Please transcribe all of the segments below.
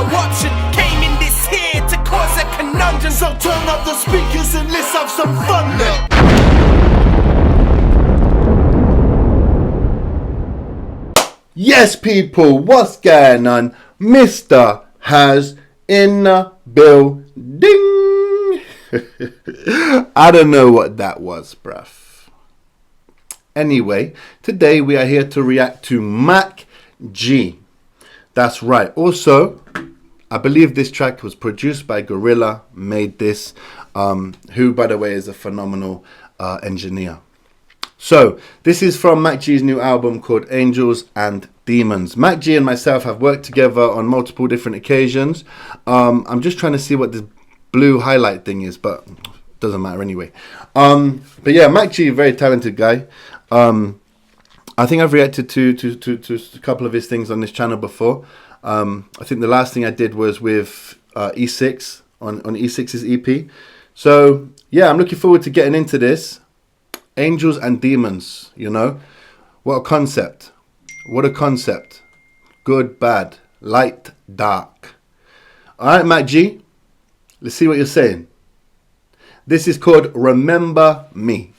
no option. Came in this here to cause a conundrum. So turn up the speakers and let's have some fun now. Yes, people, what's going on? Mr. Has in the building. I don't know what that was, bruv. Anyway, today we are here to react to MACG. That's right. Also, I believe this track was produced by Gorilla, made this, who, by the way, is a phenomenal engineer. So, this is from MACG's new album called Angels and Demons. MACG and myself have worked together on multiple different occasions. I'm just trying to see what this blue highlight thing is, but it doesn't matter anyway. But yeah, MACG, very talented guy. I think I've reacted to a couple of his things on this channel before. I think the last thing I did was with E6 on E6's EP. So yeah, I'm looking forward to getting into this. Angels and Demons, you know, what a concept. What a concept. Good, bad, light, dark. All right, MACG, let's see what you're saying. This is called Remember Me.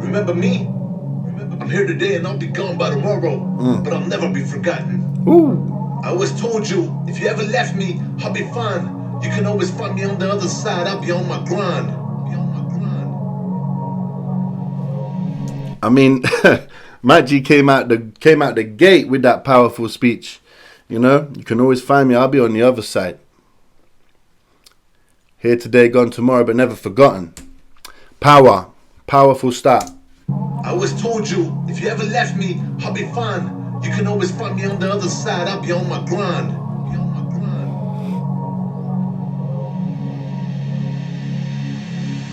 Remember me? I'm here today and I'll be gone by tomorrow, but I'll never be forgotten. Ooh. I always told you, if you ever left me, I'll be fine. You can always find me on the other side. I'll be on my grind. I mean, MACG came out the gate with that powerful speech. You know, you can always find me. I'll be on the other side. Here today, gone tomorrow, but never forgotten. Power, powerful start. I always told you, if you ever left me, I'll be fine. You can always find me on the other side. I'll be on my grind.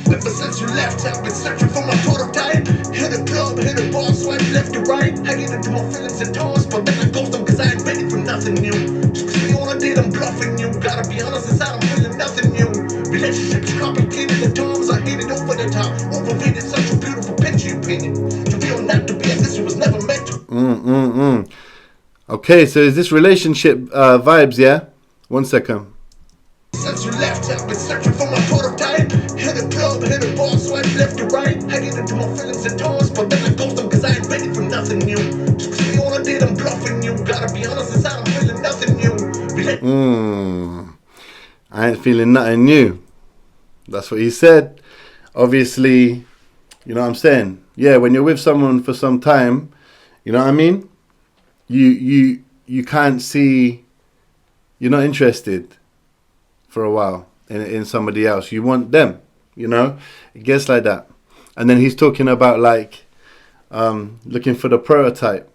Ever since you left, I've been searching for my prototype. Hit a club, hit a bar, swipe left to right. I get into my feelings and tones, but then I ghost them cause I ain't ready for nothing new. Just cause you wanna date, I'm bluffing you. Gotta be honest, inside I'm feeling nothing new. Relationships complicated at times, I hate it over the top. Overrated, such a beautiful picture you painted. To be or not to be, I guess it was never meant to. Okay, so is this relationship vibes, yeah? 1 second. Since you left, I've been searching for my prototype. Hit a club, hit a bar, swipe left to right. I get into my feelings and tones, but then I ghost them cause I ain't ready for nothing new. Just cause you wanna date, I'm bluffing you. Gotta be honest, inside I'm feeling nothing new. I ain't feeling nothing new. That's what he said. Obviously, you know what I'm saying? Yeah, when you're with someone for some time, you know what I mean? You can't see, you're not interested for a while in somebody else. You want them, you know? It gets like that. And then he's talking about like looking for the prototype.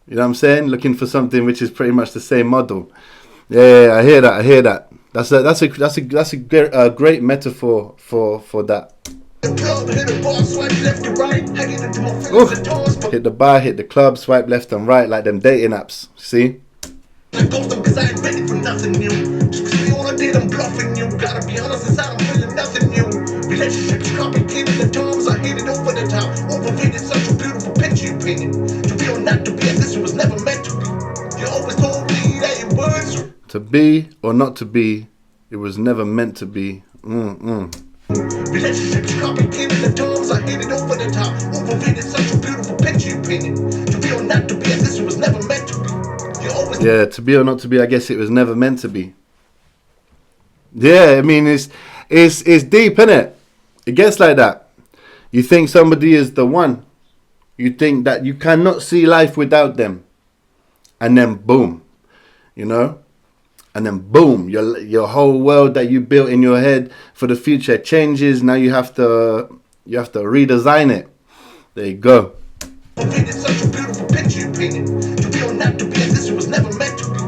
You know what I'm saying? Looking for something which is pretty much the same model. Yeah, I hear that. That's a great metaphor for that. Hit the bar, hit the club, swipe left and right like them dating apps. See? I ghost them cause I ain't ready for nothing new. Just cause you wanna date, I'm bluffing you. Gotta be honest, inside I'm feeling nothing new. Relationships complicated at times, I hate it over the top. Overrated, such a beautiful picture you painted. To be or not to be, I guess it was never meant to be. You always told me that it was. To be or not to be, it was never meant to be. Relationships complicated at times, I hate it over the top. Overrated, such a beautiful picture you painted. To be or not to be, I guess it was never meant to be. Yeah, to be or not to be, I guess it was never meant to be. Yeah, I mean, it's deep, innit? It gets like that. You think somebody is the one. You think that you cannot see life without them. And then boom, you know? And then boom, your whole world that you built in your head for the future changes. Now you have to redesign it. There you go. It's such a beautiful picture you painted. To be or not to be, this was never meant to be.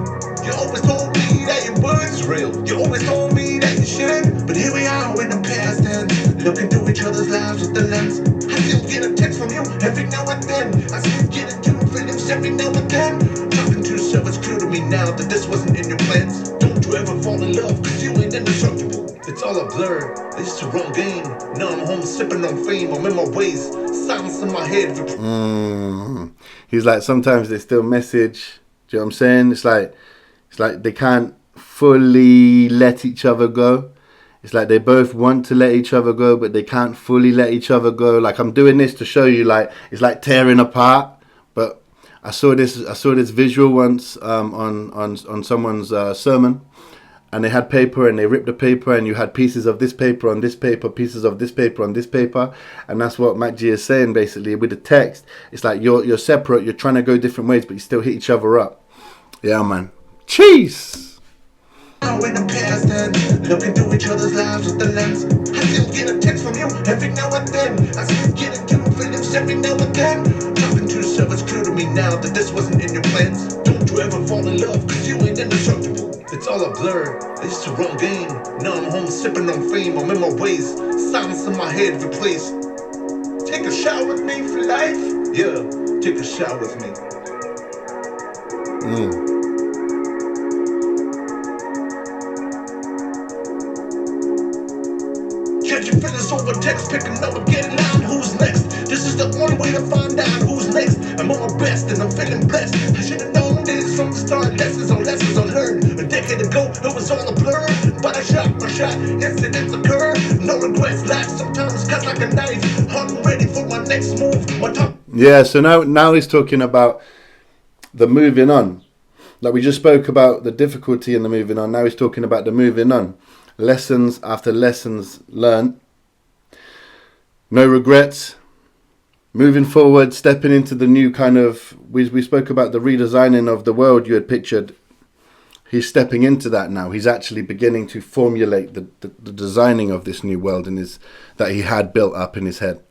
You always told me that it was real. You always told me that you should. But here we are in the past and looking through each other's lives with the lens. I still get a text from you every now and then. I still get into feelings every now and then. Talking to yourself, it's clear to me now that this wasn't in your plans. Don't you ever fall in love, cause you ain't indestructible. It's all a blur, it's the wrong game. Now I'm home sipping on fame, I'm in my ways. Silence in my head. He's like, sometimes they still message, Do you know what I'm saying? It's like they can't fully let each other go. It's like they both want to let each other go, but they can't fully let each other go. Like, I'm doing this to show you, like, it's like tearing apart. But I saw this visual once on someone's sermon, and they had paper and they ripped the paper, and you had pieces of this paper on this paper, pieces of this paper on this paper, and that's what MACG is saying basically with the text. It's like you're separate, you're trying to go different ways, but you still hit each other up. Yeah, man. Cheese. Now in the past and looking through each other's lives with the lens. I still get a text from you every now and then. I still get into feelings every now and then. Talking to yourself, it's clear to me now that this wasn't in your plans. Don't you ever fall in love, cause you ain't indestructible. It's all a blur, it's the wrong game. Now I'm home sipping on fame, I'm in my ways. Silence in my head replaced. Take a shot with me for life. Yeah, take a shot with me. Catching feelings over text, picking up and getting out. Who's next? This is the only way to find out who's next. I'm on my best and I'm feeling blessed. I should have known this from the start. Lessons unlearned. A decade ago, it was all a blur. But I shot my shot, incidents occur. No regrets, life sometimes cuts like a knife. I'm ready for my next move. My top. Yeah, so now he's talking about the moving on. Like, we just spoke about the difficulty in the moving on. Now he's talking about the moving on. Lessons after lessons learned. No regrets. Moving forward, stepping into the new kind of... We spoke about the redesigning of the world you had pictured. He's stepping into that now. He's actually beginning to formulate the designing of this new world that he had built up in his head.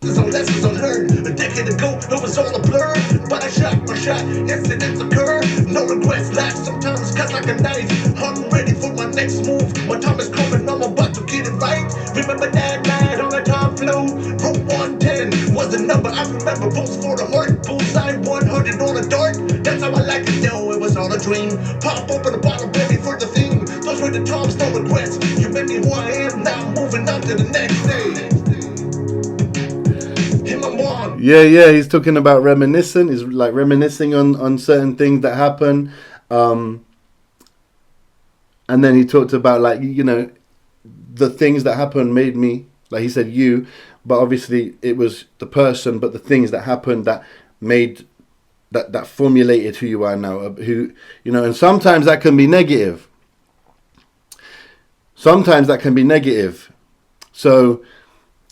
Lessons unlearned. A decade ago, it was all a blur. But I shot my shot, incidents occur. No regrets, life sometimes cuts like a knife. I'm ready for my next move. My time is coming, I'm about to get it right. Remember that night on the top flow? Route 110 was the number I remember. Pulse for the heart, bullseye 100 on the dart. That's how I like it, though. It was all a dream. Pop open the bottle, baby, for the theme. Those were the times, no regrets. You made me who I am, now I'm moving on to the next stage. Yeah, he's talking about reminiscing. He's like reminiscing on certain things that happen. And then he talked about, like, you know, the things that happened made me, like he said, you, but obviously it was the person, but the things that happened that made, that formulated who you are now, who, you know, and sometimes that can be negative. Sometimes that can be negative. So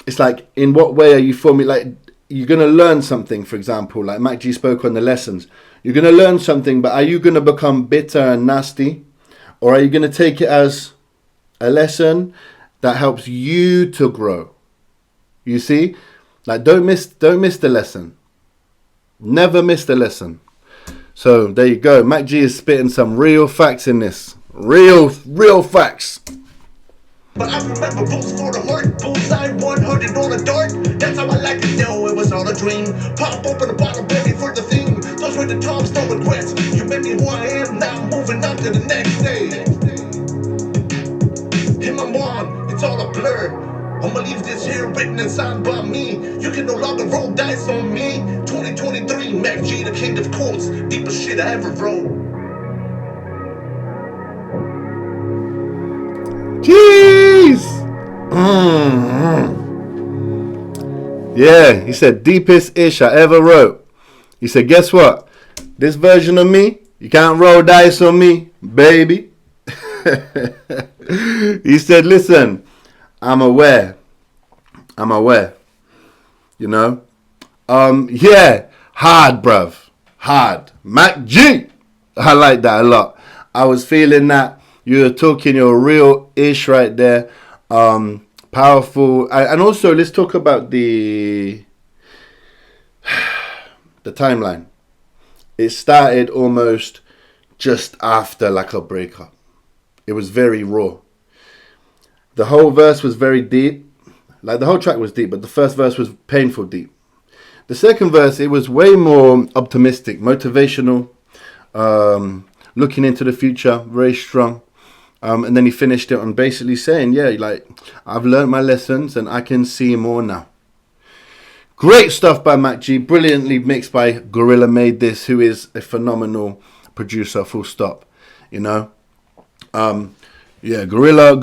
it's like, in what way are you formulating? Like, you're going to learn something, for example, like MACG spoke on the lessons. You're going to learn something, but are you going to become bitter and nasty? Or are you going to take it as a lesson that helps you to grow? You see? Like, don't miss the lesson. Never miss the lesson. So there you go. MACG is spitting some real facts in this. Real facts. But I remember pulse for the heart, bullseye 100 on the dart. That's how I like it, though. It was all a dream. Pop open the bottle, baby, for the theme. Those were the times, no regrets. You made me who I am, now I'm moving on to the next stage. In my mind, it's all a blur. I'ma leave this here written and signed by me. You can no longer roll dice on me. 2023, MACG, the king of quotes. Deepest shit I ever wrote. Jeez! Yeah, he said, deepest ish I ever wrote. He said, guess what? This version of me, you can't roll dice on me, baby. He said, listen, I'm aware. You know? Yeah, hard, bruv. Hard. MACG. I like that a lot. I was feeling that. You're talking your real ish right there. Powerful. And also, let's talk about the timeline. It started almost just after like a breakup. It was very raw. The whole verse was very deep. Like, the whole track was deep, but the first verse was painful deep. The second verse, it was way more optimistic, motivational, looking into the future, very strong. And then he finished it on basically saying, yeah, like, I've learned my lessons and I can see more now. Great stuff by MACG, brilliantly mixed by Gorilla Made This, who is a phenomenal producer, full stop. You know. Yeah, Gorilla,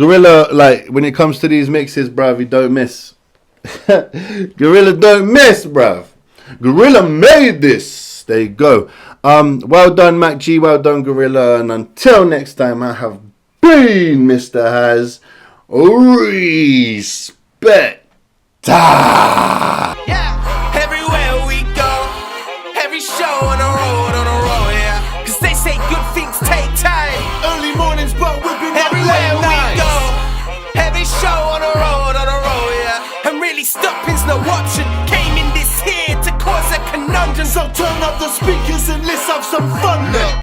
like when it comes to these mixes, bruv, he don't miss. Gorilla don't miss, bruv. Gorilla made this. There you go. Well done, MACG. Well done, Gorilla. And until next time, I have been Mr. Has Respect. Yeah, everywhere we go, every show on the road, yeah. Cause they say good things take time. Early mornings, but we've been Everywhere we go, every show on the road, yeah. And really stopping's no option. Came in this here to cause a conundrum. So turn up the speakers and let's have some fun now.